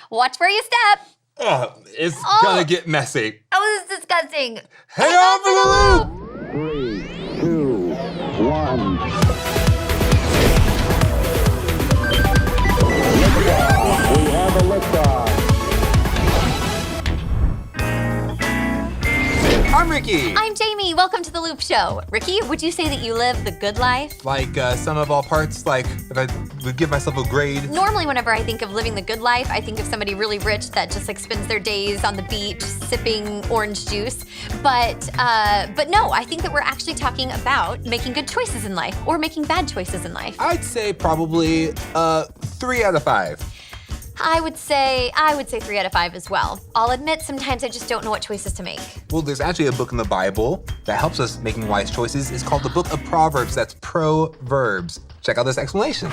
Watch where you step. It's gonna get messy. Oh, this is disgusting. Hang on for the loop! 3, 2, 1. Liftoff. We have a liftoff. I'm Ricky. I'm Jamie. Welcome to The Loop Show. Ricky, would you say that you live the good life? Like sum of all parts, like if I would give myself a grade. Normally, whenever I think of living the good life, I think of somebody really rich that just like spends their days on the beach sipping orange juice. But no, I think that we're actually talking about making good choices in life or making bad choices in life. I'd say probably 3 out of 5. I would say 3 out of 5 as well. I'll admit sometimes I just don't know what choices to make. Well, there's actually a book in the Bible that helps us making wise choices. It's called the Book of Proverbs. That's Proverbs. Check out this explanation.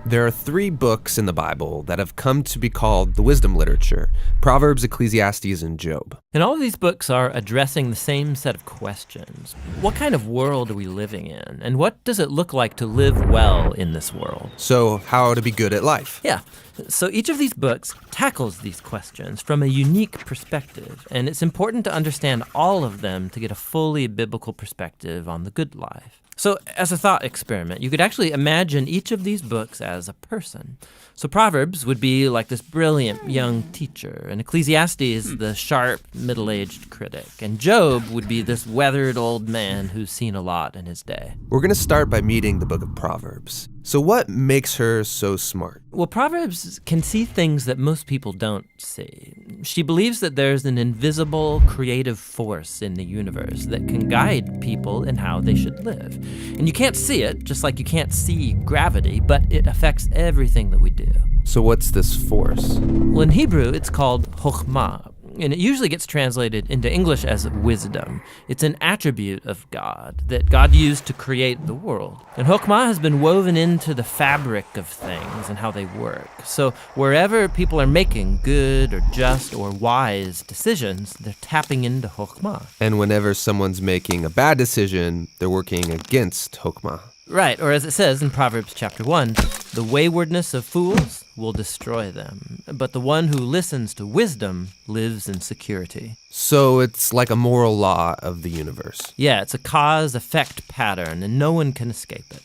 There are 3 books in the Bible that have come to be called the wisdom literature: Proverbs, Ecclesiastes, and Job. And all of these books are addressing the same set of questions. What kind of world are we living in? And what does it look like to live well in this world? So, how to be good at life. Yeah. So each of these books tackles these questions from a unique perspective, and it's important to understand all of them to get a fully biblical perspective on the good life. So as a thought experiment, you could actually imagine each of these books as a person. So Proverbs would be like this brilliant young teacher, and Ecclesiastes the sharp middle-aged critic, and Job would be this weathered old man who's seen a lot in his day. We're going to start by meeting the book of Proverbs. So what makes her so smart? Well, Proverbs can see things that most people don't see. She believes that there's an invisible creative force in the universe that can guide people in how they should live. And you can't see it, just like you can't see gravity, but it affects everything that we do. So what's this force? Well, in Hebrew, it's called chokhmah, and it usually gets translated into English as wisdom. It's an attribute of God that God used to create the world. And chokhmah has been woven into the fabric of things and how they work. So wherever people are making good or just or wise decisions, they're tapping into chokhmah. And whenever someone's making a bad decision, they're working against chokhmah. Right, or as it says in Proverbs chapter 1, the waywardness of fools will destroy them, but the one who listens to wisdom lives in security. So it's like a moral law of the universe. Yeah, it's a cause-effect pattern, and no one can escape it.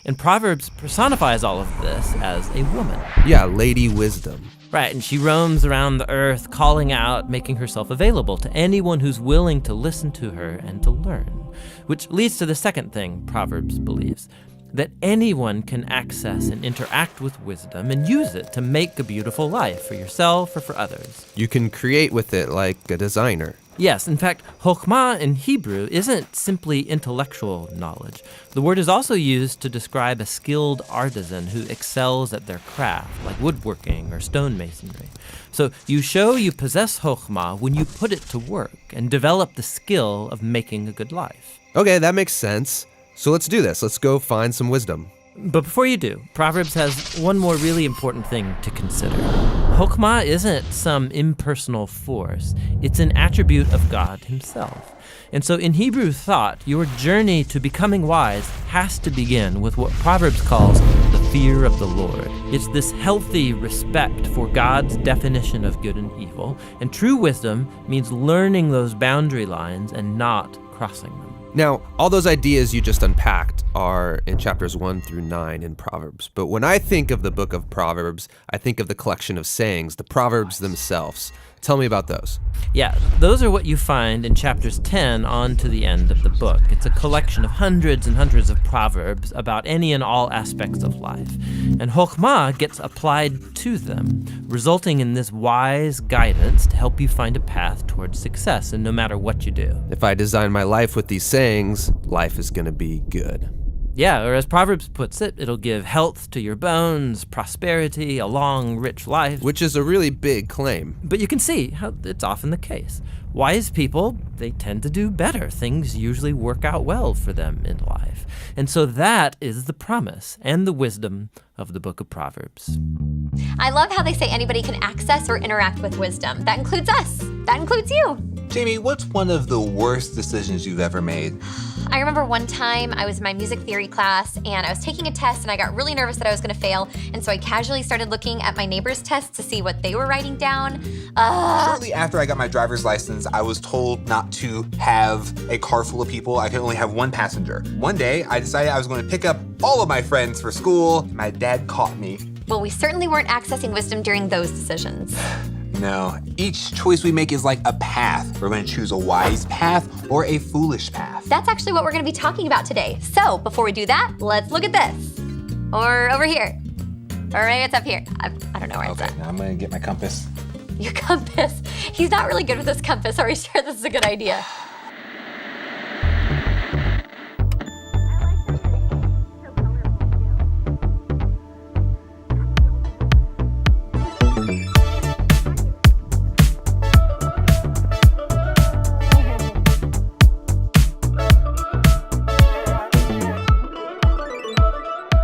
And Proverbs personifies all of this as a woman. Yeah, Lady Wisdom. Right, and she roams around the earth, calling out, making herself available to anyone who's willing to listen to her and to learn. Which leads to the second thing Proverbs believes, that anyone can access and interact with wisdom and use it to make a beautiful life for yourself or for others. You can create with it like a designer. Yes, in fact, chokhmah in Hebrew isn't simply intellectual knowledge. The word is also used to describe a skilled artisan who excels at their craft, like woodworking or stonemasonry. So you show you possess chokhmah when you put it to work and develop the skill of making a good life. Okay, that makes sense. So let's do this. Let's go find some wisdom. But before you do, Proverbs has one more really important thing to consider. Chokhmah isn't some impersonal force. It's an attribute of God himself. And so in Hebrew thought, your journey to becoming wise has to begin with what Proverbs calls the fear of the Lord. It's this healthy respect for God's definition of good and evil. And true wisdom means learning those boundary lines and not crossing them. Now, all those ideas you just unpacked are in chapters 1 through 9 in Proverbs. But when I think of the book of Proverbs, I think of the collection of sayings, the Proverbs themselves. Tell me about those. Yeah, those are what you find in chapters 10 on to the end of the book. It's a collection of hundreds and hundreds of proverbs about any and all aspects of life. And chokhmah gets applied to them, resulting in this wise guidance to help you find a path towards success, and no matter what you do. If I design my life with these sayings, life is going to be good. Yeah, or as Proverbs puts it, it'll give health to your bones, prosperity, a long, rich life. Which is a really big claim. But you can see how it's often the case. Wise people, they tend to do better. Things usually work out well for them in life. And so that is the promise and the wisdom of the book of Proverbs. I love how they say anybody can access or interact with wisdom. That includes us. That includes you. Jamie, what's one of the worst decisions you've ever made? I remember one time I was in my music theory class and I was taking a test and I got really nervous that I was gonna fail. And so I casually started looking at my neighbors' tests to see what they were writing down. Shortly after I got my driver's license, I was told not to have a car full of people. I could only have one passenger. One day, I decided I was going to pick up all of my friends for school. My dad caught me. Well, we certainly weren't accessing wisdom during those decisions. No, each choice we make is like a path. We're going to choose a wise path or a foolish path. That's actually what we're gonna be talking about today. So before we do that, let's look at this. Or over here. Or maybe it's up here. I don't know where it's Okay, at. now I'm going to get my compass. Your compass. He's not really good with his compass. Are we sure this is a good idea?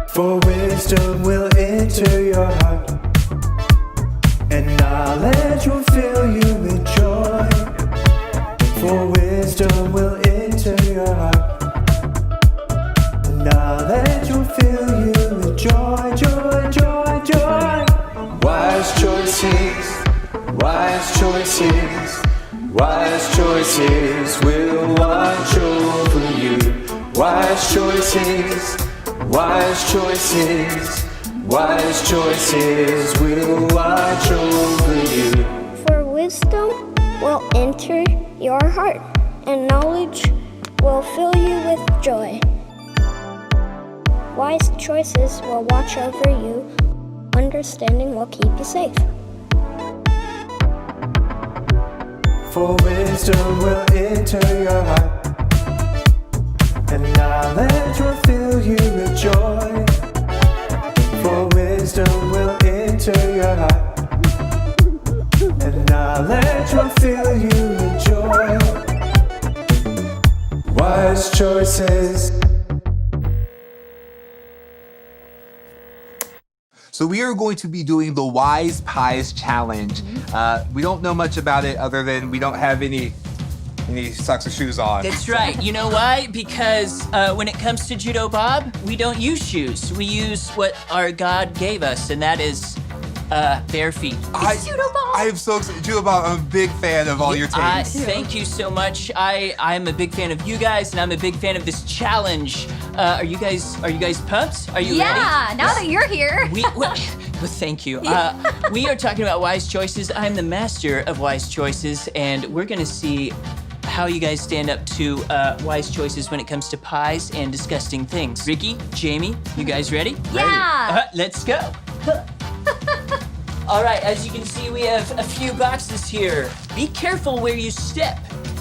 For wisdom will enter your heart, and knowledge will fill you with joy. For wisdom will enter your heart, and knowledge will fill you with joy, joy, joy, joy. Wise choices, wise choices, wise choices will watch over you. Wise choices. Wise choices, wise choices will watch over you. For wisdom will enter your heart, and knowledge will fill you with joy. Wise choices will watch over you, understanding will keep you safe. For wisdom will enter your heart, and knowledge will fill you with joy. For wisdom will enter your heart, and knowledge will fill you with joy. Wise choices. So we are going to be doing the Wise Pies Challenge. We don't know much about it other than we don't have any socks or shoes on. That's right. You know why? Because when it comes to Judo Bob, we don't use shoes. We use what our God gave us, and that is bare feet. Judo Bob. I am so excited. Judo Bob, I'm a big fan of all your takes. Thank you so much. I'm a big fan of you guys, and I'm a big fan of this challenge. Are you guys pumped? Are you ready? Yeah, now that you're here. Well, thank you. We are talking about wise choices. I'm the master of wise choices, and we're gonna see how you guys stand up to wise choices when it comes to pies and disgusting things. Ricky, Jamie, you guys ready? Yeah. Let's go. All right, as you can see, we have a few boxes here. Be careful where you step.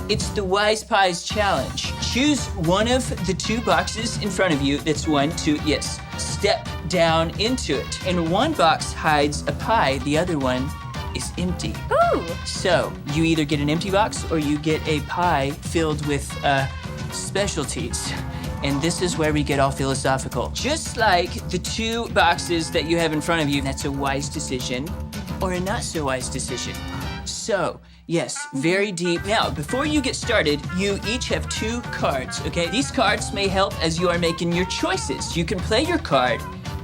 It's the Wise Pies Challenge. Choose one of the two boxes in front of you that's 1, 2, yes. Step down into it. And one box hides a pie, the other one is empty. Ooh. So you either get an empty box or you get a pie filled with specialties. And this is where we get all philosophical. Just like the two boxes that you have in front of you, that's a wise decision or a not so wise decision. So, yes, very deep. Now, before you get started, you each have 2 cards, okay? These cards may help as you are making your choices. You can play your card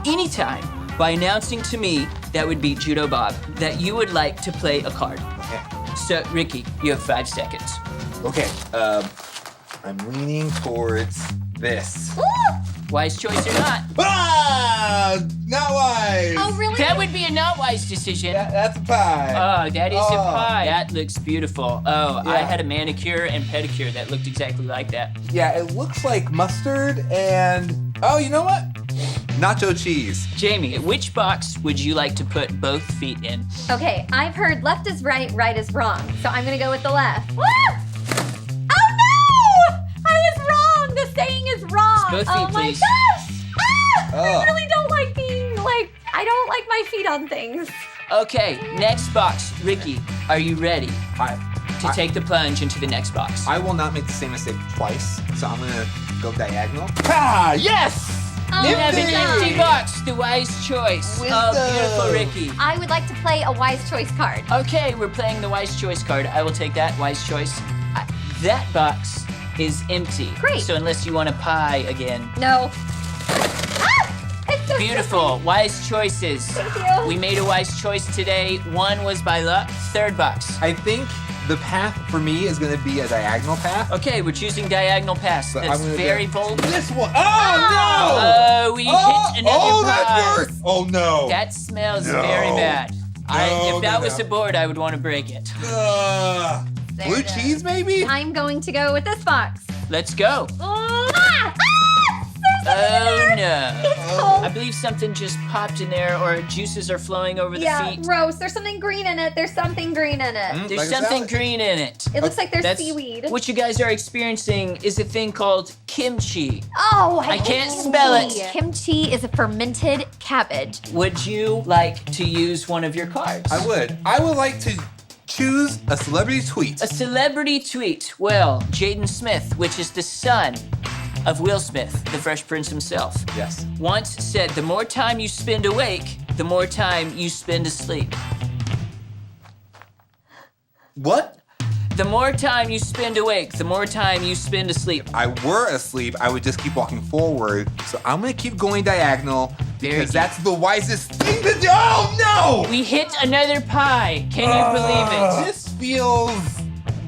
anytime by announcing to me, that would be Judo Bob, that you would like to play a card. Okay. So, Ricky, you have 5 seconds. Okay. I'm leaning towards this. Wise choice or not? Ah! Not wise! Oh, really? That would be a not wise decision. That's a pie. Oh, that is a Oh. pie. That looks beautiful. Oh, I Yeah. had a manicure and pedicure that looked exactly like that. Yeah, it looks like mustard and, oh, you know what? Nacho cheese. Jamie, which box would you like to put both feet in? Okay, I've heard left is right, right is wrong. So I'm gonna go with the left. Woo! Oh no! I was wrong. The saying is wrong. Both feet, oh my please. gosh! Ah! Oh. I really don't like being I don't like my feet on things. Okay, next box. Ricky, are you ready to take the plunge into the next box? I will not make the same mistake twice, so I'm gonna go diagonal. Ah, yes! Oh, You have an no. empty box, the wise choice. Oh, beautiful, Ricky. I would like to play a wise choice card. Okay, we're playing the wise choice card. I will take that wise choice. That box is empty. Great. So unless you want a pie again. No. Beautiful, wise choices. Thank you. We made a wise choice today. 1 was by luck, third box. I think the path for me is gonna be a diagonal path. Okay, we're choosing diagonal pass. But That's I'm gonna very do bold. this one. Oh We hit another that's pie. worse. Oh no. That smells No. very bad. If that no, was no. a board, I would want to break it. There Blue it is. cheese, maybe? I'm going to go with this box. Let's go. Oh no. It's cold. I believe something just popped in there, or juices are flowing over the Yeah, feet. gross. There's something green in it. There's something green in it. There's Like a something salad. green in it. It looks like there's That's seaweed. what you guys are experiencing is a thing called kimchi. Oh, I hate can't kimchi. spell it. Kimchi is a fermented cabbage. Would you like to use one of your cards? I would. I would like to choose a celebrity tweet. A celebrity tweet. Well, Jaden Smith, which is the son of Will Smith, the Fresh Prince himself, Yes. once said, the more time you spend awake, the more time you spend asleep. What? The more time you spend awake, the more time you spend asleep. If I were asleep, I would just keep walking forward. So I'm gonna keep going diagonal because deep. that's the wisest thing to do. Oh no! We hit another pie. Can you believe it? This feels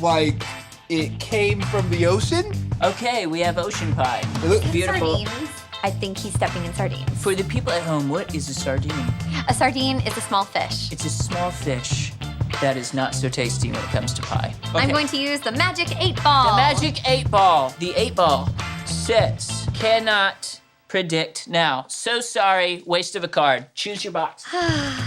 like it came from the ocean. Okay, we have ocean pie. It looks Beautiful. Sardines. I think he's stepping in sardines. For the people at home, what is a sardine? A sardine is a small fish. It's a small fish that is not so tasty when it comes to pie. I'm Okay. going to use the magic 8 ball. The magic 8 ball. The 8 ball says cannot predict now. So sorry, waste of a card. Choose your box. I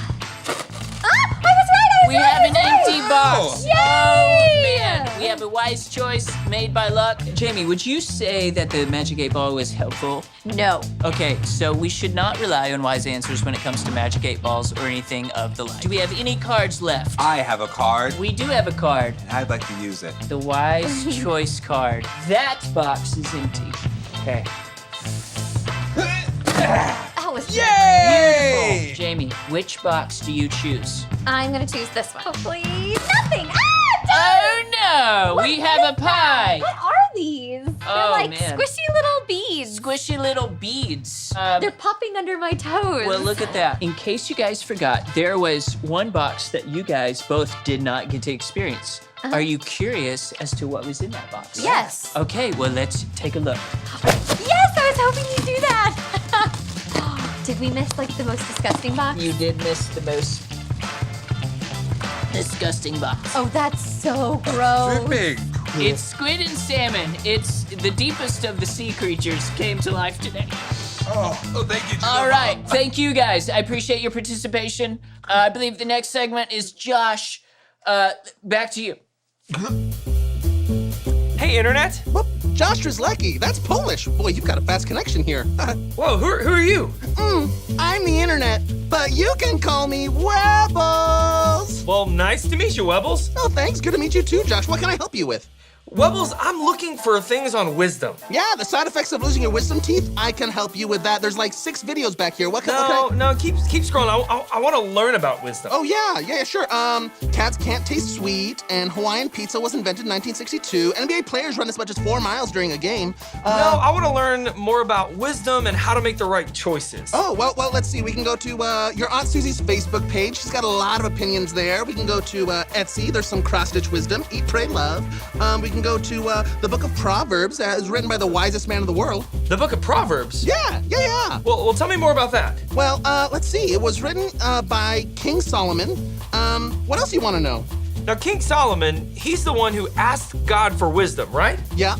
was right. We have an empty box. Yay! Oh man, we have a wise choice made by luck. Jamie, would you say that the magic 8 ball was helpful? No. Okay, so we should not rely on wise answers when it comes to magic 8 balls or anything of the like. Do we have any cards left? I have a card, We do have a card. and I'd like to use it. The wise choice card. That box is empty. Okay. That was Yay! Jamie, which box do you choose? I'm going to choose this one. Hopefully nothing. Oh no! We have a pie! What are these? They're Oh, like man. squishy little beads. Squishy little beads. They're popping under my toes. Well, look at that. In case you guys forgot, there was one box that you guys both did not get to experience. Are you curious as to what was in that box? Yes. Okay, well, let's take a look. Yes, I was hoping you'd do that. Did we miss like the most disgusting box? You did miss the most disgusting box. Oh, that's so gross. Dripping. It's squid and salmon. It's the deepest of the sea creatures came to life today. Oh, thank you. All right, thank you guys. I appreciate your participation. I believe the next segment is Josh. Back to you. Hey, Internet. Well, Josh Drzelecki, that's Polish. Boy, you've got a fast connection here. Whoa, who are you? I'm the internet, but you can call me Webbles. Well, nice to meet you, Webbles. Oh, thanks. Good to meet you too, Josh. What can I help you with? Webbles, I'm looking for things on wisdom. Yeah, the side effects of losing your wisdom teeth, I can help you with that. There's like 6 videos back here. What can I... Keep scrolling. I want to learn about wisdom. Oh, yeah, sure. Cats can't taste sweet, and Hawaiian pizza was invented in 1962. NBA players run as much as 4 miles during a game. No, I want to learn more about wisdom and how to make the right choices. Oh, well, let's see. We can go to your Aunt Susie's Facebook page. She's got a lot of opinions there. We can go to Etsy. There's some cross-stitch wisdom. Eat, pray, love. We can go to the book of Proverbs, as written by the wisest man in the world. The book of Proverbs? Yeah. Well, tell me more about that. Well, let's see. It was written by King Solomon. What else do you want to know? Now, King Solomon, he's the one who asked God for wisdom, right? Yeah.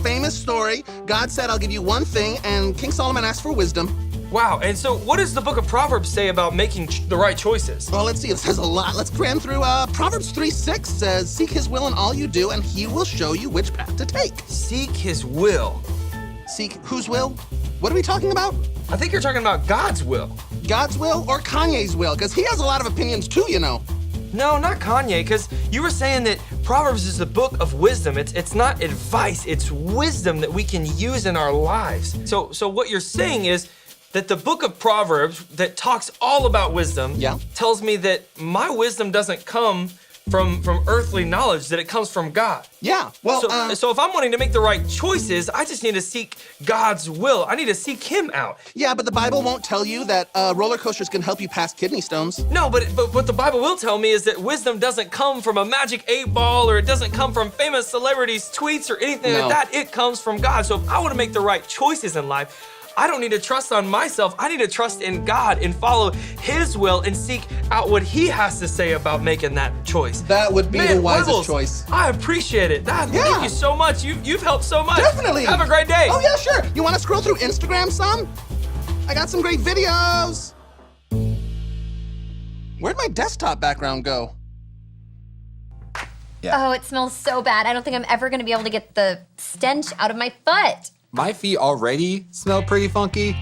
Famous story. God said, I'll give you one thing, and King Solomon asked for wisdom. Wow, and so what does the book of Proverbs say about making the right choices? Well, let's see. It says a lot. Let's cram through. Proverbs 3:6 says, seek his will in all you do, and he will show you which path to take. Seek his will. Seek whose will? What are we talking about? I think you're talking about God's will. God's will or Kanye's will? Because he has a lot of opinions too, you know. No, not Kanye, because you were saying that Proverbs is a book of wisdom. It's not advice, it's wisdom that we can use in our lives. So what you're saying is that the book of Proverbs that talks all about wisdom tells me that my wisdom doesn't come from earthly knowledge, that it comes from God. Yeah, well, So if I'm wanting to make the right choices, I just need to seek God's will. I need to seek Him out. yeah, but the Bible won't tell you that roller coasters can help you pass kidney stones. No, but what the Bible will tell me is that wisdom doesn't come from a magic 8-ball, or it doesn't come from famous celebrities' tweets or anything No. like that. It comes from God. So if I want to make the right choices in life, I don't need to trust on myself. I need to trust in God and follow His will and seek out what He has to say about making that choice. That would be the wisest Wibbles, choice. I appreciate it. Thank Yeah. you so much. You've helped so much. Definitely. Have a great day. Oh, yeah, sure. You want to scroll through Instagram some? I got some great videos. Where'd my desktop background go? Oh, it smells so bad. I don't think I'm ever gonna be able to get the stench out of my foot. My feet already smell pretty funky.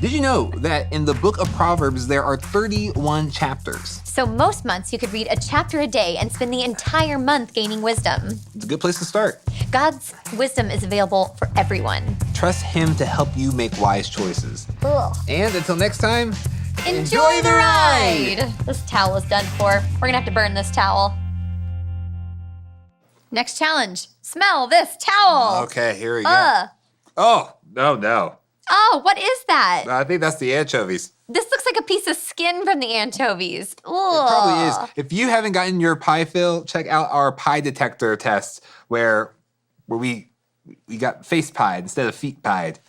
Did you know that in the book of Proverbs, there are 31 chapters? So most months you could read a chapter a day and spend the entire month gaining wisdom. It's a good place to start. God's wisdom is available for everyone. Trust Him to help you make wise choices. Ugh. And until next time, Enjoy the ride! This towel is done for. We're gonna have to burn this towel. Next challenge, smell this towel. Okay, here we go. Ugh. Oh, no. Oh, what is that? I think that's the anchovies. This looks like a piece of skin from the anchovies. Ugh. It probably is. If you haven't gotten your pie fill, check out our pie detector test where we got face pied instead of feet pied.